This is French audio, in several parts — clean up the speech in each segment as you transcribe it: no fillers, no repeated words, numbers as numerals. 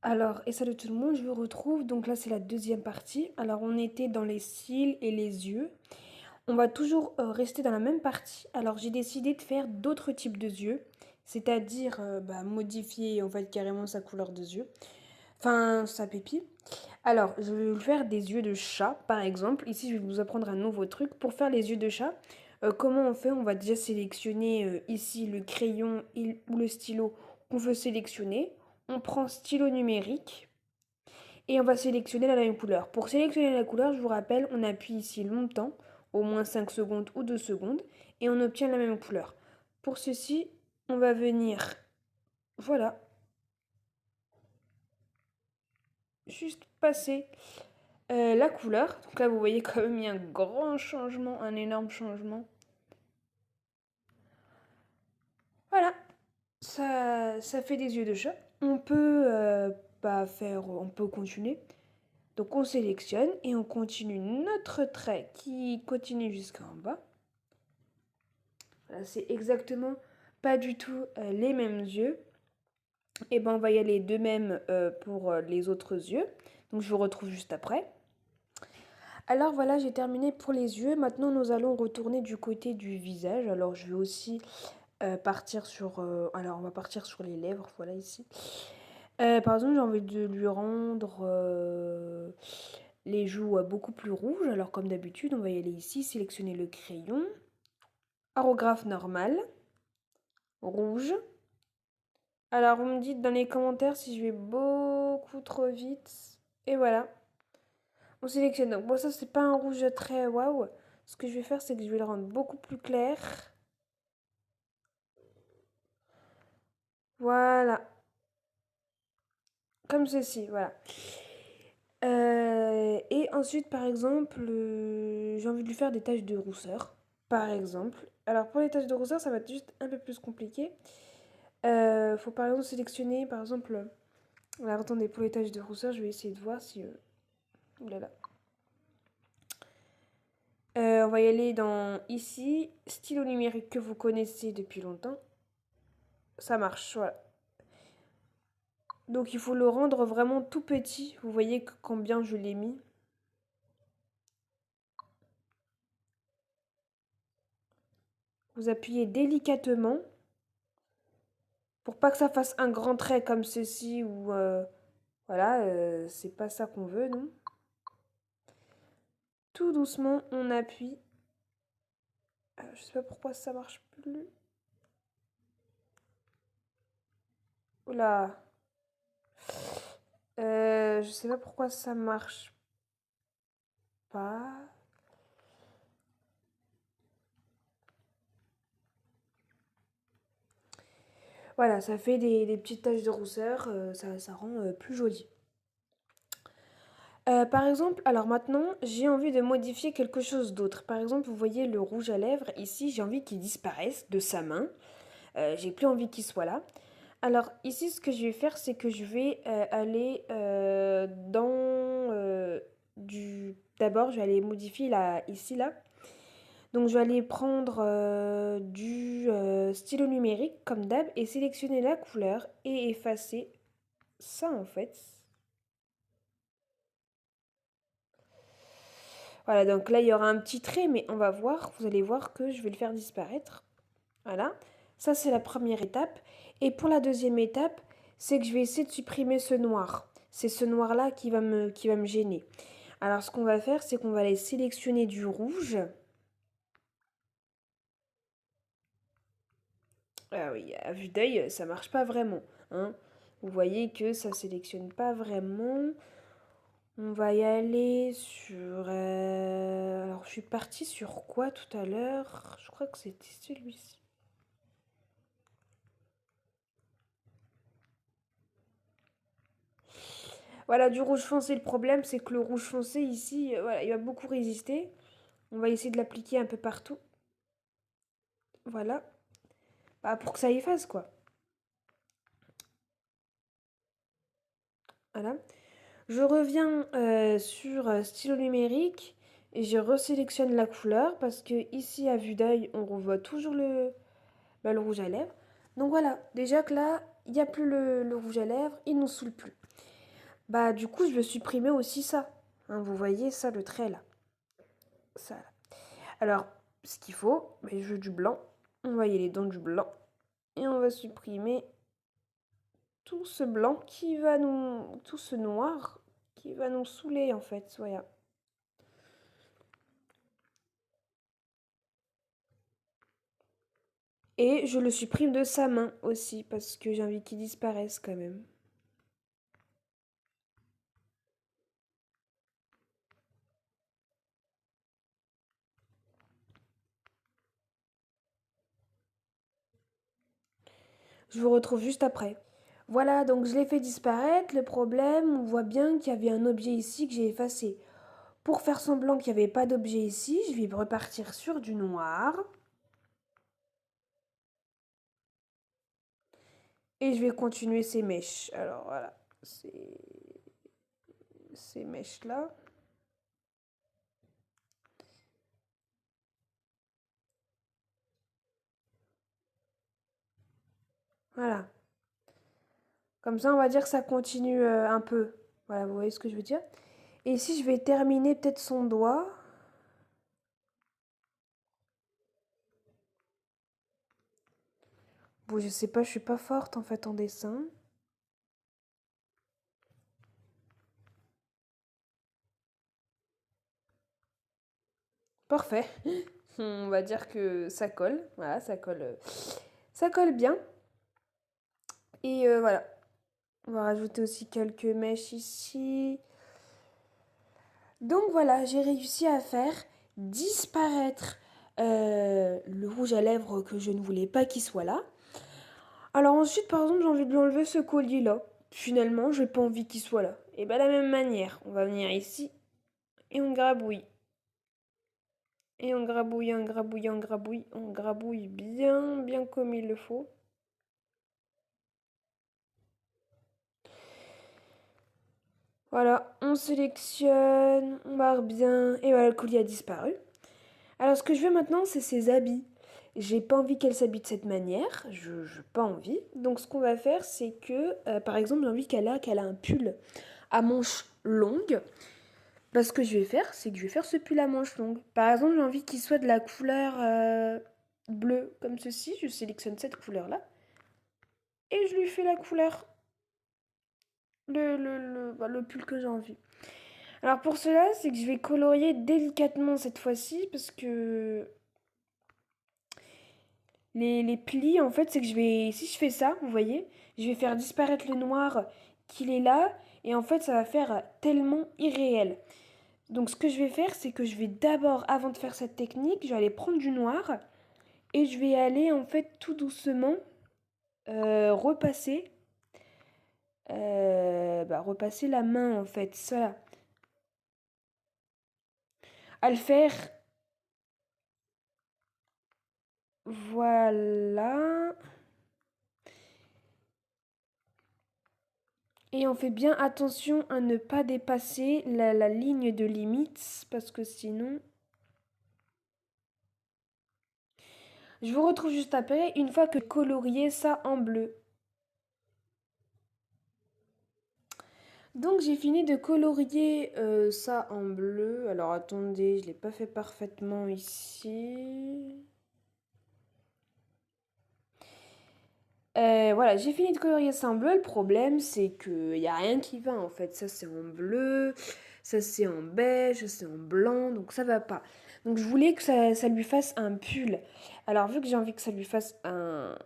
Alors, et salut tout le monde, je vous retrouve. Donc là, c'est la deuxième partie. Alors, on était dans les cils et les yeux. On va toujours rester dans la même partie. Alors, j'ai décidé de faire d'autres types de yeux, c'est-à-dire modifier en fait carrément sa couleur de yeux, enfin sa pupille. Alors, je vais vous faire des yeux de chat, par exemple. Ici, je vais vous apprendre un nouveau truc. Pour faire les yeux de chat, comment on fait? On va déjà sélectionner ici le crayon ou le stylo qu'on veut sélectionner. On prend stylo numérique et on va sélectionner la même couleur. Pour sélectionner la couleur, je vous rappelle, on appuie ici longtemps, au moins 5 secondes ou 2 secondes, et on obtient la même couleur. Pour ceci, on va venir, voilà, juste passer la couleur. Donc là, vous voyez quand même, il y a un grand changement, un énorme changement. Voilà, ça fait des yeux de chat. On peut on peut continuer. Donc on sélectionne et on continue notre trait qui continue jusqu'en bas. Voilà, c'est exactement pas du tout les mêmes yeux. Et ben on va y aller de même pour les autres yeux. Donc je vous retrouve juste après. Alors voilà, j'ai terminé pour les yeux. Maintenant nous allons retourner du côté du visage. Alors je vais aussi partir sur alors on va partir sur les lèvres, voilà ici. Par exemple, j'ai envie de lui rendre les joues beaucoup plus rouges. Alors comme d'habitude, on va y aller ici, sélectionner le crayon, aérographe normal, rouge. Alors, vous me dites dans les commentaires si je vais beaucoup trop vite. Et voilà. On sélectionne. Donc, bon, ça, c'est pas un rouge très waouh. Ce que je vais faire, c'est que je vais le rendre beaucoup plus clair. Voilà. Comme ceci, voilà. Et ensuite, par exemple, j'ai envie de lui faire des taches de rousseur. Par exemple. Alors, pour les taches de rousseur, ça va être juste un peu plus compliqué. Faut par exemple sélectionner, par exemple. Alors, attendez, pour les taches de rousseur, je vais essayer de voir si. Ouh là là. On va y aller dans ici, stylo numérique que vous connaissez depuis longtemps. Ça marche, voilà. Donc il faut le rendre vraiment tout petit. Vous voyez combien je l'ai mis. Vous appuyez délicatement pour pas que ça fasse un grand trait comme ceci ou voilà, c'est pas ça qu'on veut, non. Tout doucement, on appuie. Je sais pas pourquoi ça marche plus. Oula. Je sais pas pourquoi ça marche pas. Voilà, ça fait des petites taches de rousseur, ça rend plus joli. Par exemple, alors maintenant, j'ai envie de modifier quelque chose d'autre. Par exemple, vous voyez le rouge à lèvres, ici, j'ai envie qu'il disparaisse de sa main. J'ai plus envie qu'il soit là. Alors ici, ce que je vais faire, c'est que je vais aller dans du... D'abord, je vais aller modifier là, ici, là. Donc, je vais aller prendre du stylo numérique, comme d'hab, et sélectionner la couleur et effacer ça, en fait. Voilà, donc là, il y aura un petit trait, mais on va voir, vous allez voir que je vais le faire disparaître. Voilà, ça c'est la première étape. Et pour la deuxième étape, c'est que je vais essayer de supprimer ce noir. C'est ce noir-là qui va me gêner. Alors ce qu'on va faire, c'est qu'on va aller sélectionner du rouge. Ah oui, à vue d'œil, ça marche pas vraiment, hein. Vous voyez que ça sélectionne pas vraiment. On va y aller sur... Alors, je suis partie sur quoi tout à l'heure? Je crois que c'était celui-ci. Voilà, du rouge foncé, le problème, c'est que le rouge foncé, ici, voilà, il va beaucoup résister. On va essayer de l'appliquer un peu partout. Voilà. Bah, pour que ça efface, quoi. Voilà. Je reviens sur stylo numérique et je resélectionne la couleur parce que ici, à vue d'œil, on revoit toujours le rouge à lèvres. Donc voilà, déjà que là, il n'y a plus le rouge à lèvres, il ne nous saoule plus. Bah du coup, je veux supprimer aussi ça. Hein, vous voyez ça, le trait là. Ça là. Alors, ce qu'il faut, bah, je veux du blanc. On va y aller dans du blanc. Et on va supprimer tout ce blanc qui va nous... tout ce noir qui va nous saouler en fait. Voilà. Et je le supprime de sa main aussi, parce que j'ai envie qu'il disparaisse quand même. Je vous retrouve juste après. Voilà, donc je l'ai fait disparaître. Le problème, on voit bien qu'il y avait un objet ici que j'ai effacé. Pour faire semblant qu'il n'y avait pas d'objet ici, je vais repartir sur du noir. Et je vais continuer ces mèches. Alors voilà, ces mèches-là. Voilà. Comme ça, on va dire que ça continue un peu. Voilà, vous voyez ce que je veux dire? Et ici, je vais terminer peut-être son doigt. Bon, je sais pas, je suis pas forte en fait en dessin. Parfait. On va dire que ça colle. Voilà, ça colle bien. Et voilà. On va rajouter aussi quelques mèches ici. Donc voilà, j'ai réussi à faire disparaître le rouge à lèvres que je ne voulais pas qu'il soit là. Alors ensuite, par exemple, j'ai envie de lui enlever ce collier-là. Finalement, j'ai pas envie qu'il soit là. Et bien, de la même manière, on va venir ici et on grabouille. Et on grabouille, on grabouille, on grabouille, on grabouille bien, bien comme il le faut. Voilà, on sélectionne, on barre bien, et voilà, le collier a disparu. Alors ce que je veux maintenant, c'est ses habits. J'ai pas envie qu'elle s'habille de cette manière, je n'ai pas envie. Donc ce qu'on va faire, c'est que, par exemple, j'ai envie qu'elle a un pull à manches longues. Bah, ce que je vais faire, c'est que je vais faire ce pull à manches longues. Par exemple, j'ai envie qu'il soit de la couleur bleue, comme ceci. Je sélectionne cette couleur-là. Et je lui fais la couleur, le pull que j'ai envie. Alors pour cela, c'est que je vais colorier délicatement cette fois-ci, parce que les plis, en fait, c'est que si je fais ça, vous voyez, je vais faire disparaître le noir qu'il est là, et en fait, ça va faire tellement irréel. Donc ce que je vais faire, c'est que je vais d'abord, avant de faire cette technique, je vais aller prendre du noir, et je vais aller, en fait, tout doucement repasser, repasser la main, en fait, ça, à le faire, voilà. Et on fait bien attention à ne pas dépasser la ligne de limite, parce que sinon... Je vous retrouve juste après, une fois que j'ai colorié ça en bleu. Donc j'ai fini de colorier ça en bleu. Alors attendez, je ne l'ai pas fait parfaitement ici. Voilà, j'ai fini de colorier ça en bleu. Le problème, c'est qu'il n'y a rien qui va en fait. Ça, c'est en bleu, ça, c'est en beige, ça, c'est en blanc, donc ça va pas. Donc je voulais que ça lui fasse un pull. Alors, vu que j'ai envie que ça lui fasse un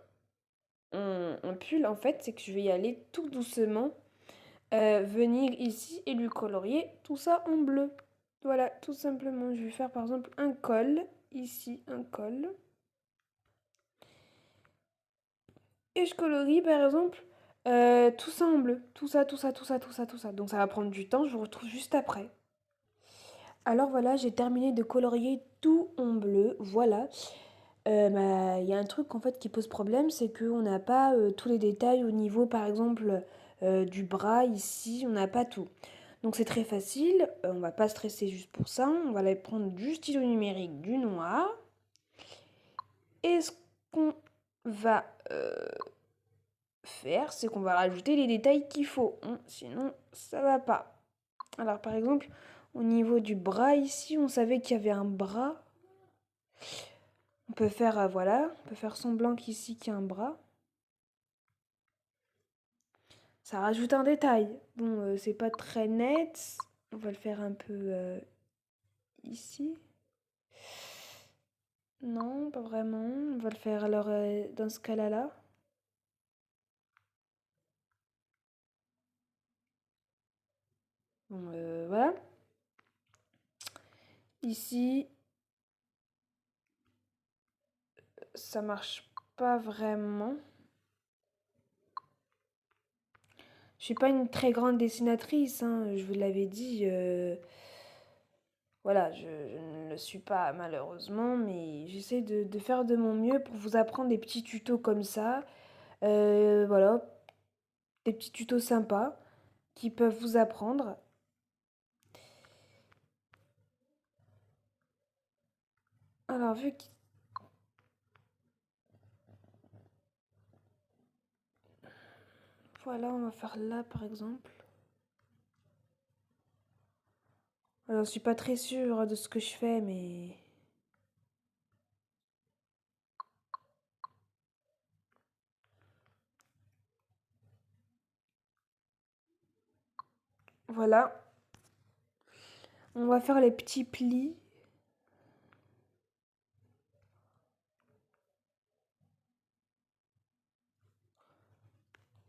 pull, en fait, c'est que je vais y aller tout doucement, venir ici et lui colorier tout ça en bleu. Voilà, tout simplement. Je vais faire par exemple un col, ici, un col. Et je colorie par exemple tout ça en bleu. Tout ça, tout ça, tout ça, tout ça, tout ça. Donc ça va prendre du temps, je vous retrouve juste après. Alors voilà, j'ai terminé de colorier tout en bleu. Voilà. Il y a un truc en fait qui pose problème, c'est qu'on n'a pas tous les détails au niveau par exemple du bras ici, on n'a pas tout. Donc c'est très facile, on va pas stresser juste pour ça, on va aller prendre du stylo numérique, du noir. – – – – – – – – – – – – – – – – – – – – – – – – – – – – – – – – – – – – – – – – – – – – – – – – – – – – – – – – – – – – – – – – – – – – – – – – – – – – – – – – – – – – – – – – – – – – – – – – – – – – – – – – – – – – – – – – – – – – – – – –– –– – – – – – – – – – – – – – – – – – – – – – – – – – – – – – – – – – – – – – – – – – – – – – – – – – – – – – – – – – – – – – – – – – – – – – – – – – – – – – – – – – – – – – – – – – – – – – – – – – – – – – – – – – – – – – – – – – – – – – – – – – – – – – – – – – – – – – faire, c'est qu'on va rajouter les détails qu'il faut. Sinon, ça va pas. Alors, par exemple, au niveau du bras ici, on savait qu'il y avait un bras. On peut faire, voilà, on peut faire semblant qu'ici, qu'il y a un bras. Ça rajoute un détail. Bon, c'est pas très net. On va le faire un peu ici. Non, pas vraiment. On va le faire alors dans ce cas-là. Bon, voilà. Ici, ça marche pas vraiment. Je suis pas une très grande dessinatrice, hein, je vous l'avais dit. Voilà, je ne le suis pas malheureusement, mais j'essaie de faire de mon mieux pour vous apprendre des petits tutos comme ça. Voilà, des petits tutos sympas qui peuvent vous apprendre. Alors, vu que... Voilà, on va faire là par exemple. Alors, je suis pas très sûre de ce que je fais, mais... Voilà. On va faire les petits plis.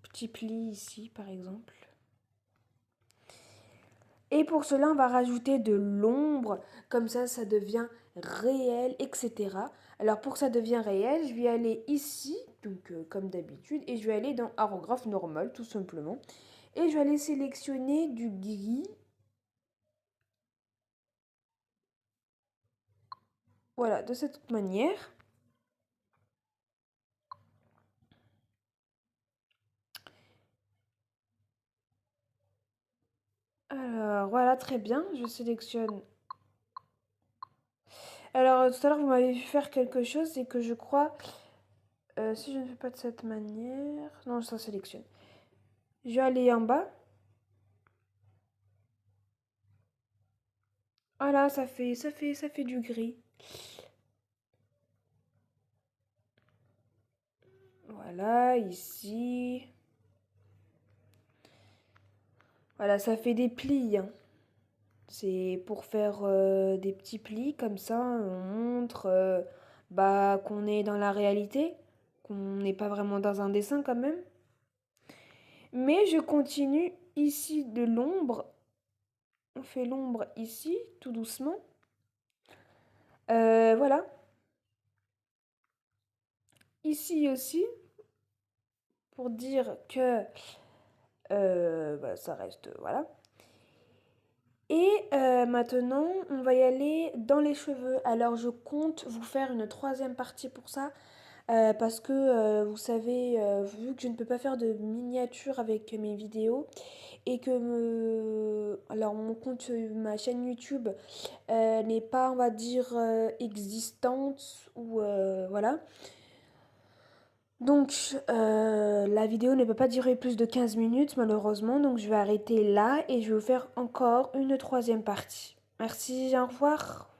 Petits plis ici par exemple. Et pour cela, on va rajouter de l'ombre, comme ça devient réel, etc. Alors pour que ça devienne réel, je vais aller ici, donc comme d'habitude, et je vais aller dans aérographe normal, tout simplement. Et je vais aller sélectionner du gris. Voilà, de cette manière. Alors voilà, très bien, je sélectionne. Alors tout à l'heure, vous m'avez vu faire quelque chose, c'est que je crois, si je ne fais pas de cette manière, non, ça sélectionne. Je vais aller en bas. Voilà, ça fait du gris. Voilà, ici. Voilà, ça fait des plis, hein. C'est pour faire des petits plis, comme ça, on montre bah, qu'on est dans la réalité, qu'on n'est pas vraiment dans un dessin quand même. Mais je continue ici de l'ombre. On fait l'ombre ici, tout doucement. Voilà. Ici aussi, pour dire que bah, ça reste, voilà. Et maintenant, on va y aller dans les cheveux. Alors, je compte vous faire une troisième partie pour ça. Parce que, vous savez, vu que je ne peux pas faire de miniature avec mes vidéos et que alors mon compte, ma chaîne YouTube n'est pas, on va dire, existante ou voilà. Donc, la vidéo ne peut pas durer plus de 15 minutes malheureusement, donc je vais arrêter là et je vais vous faire encore une troisième partie. Merci, au revoir.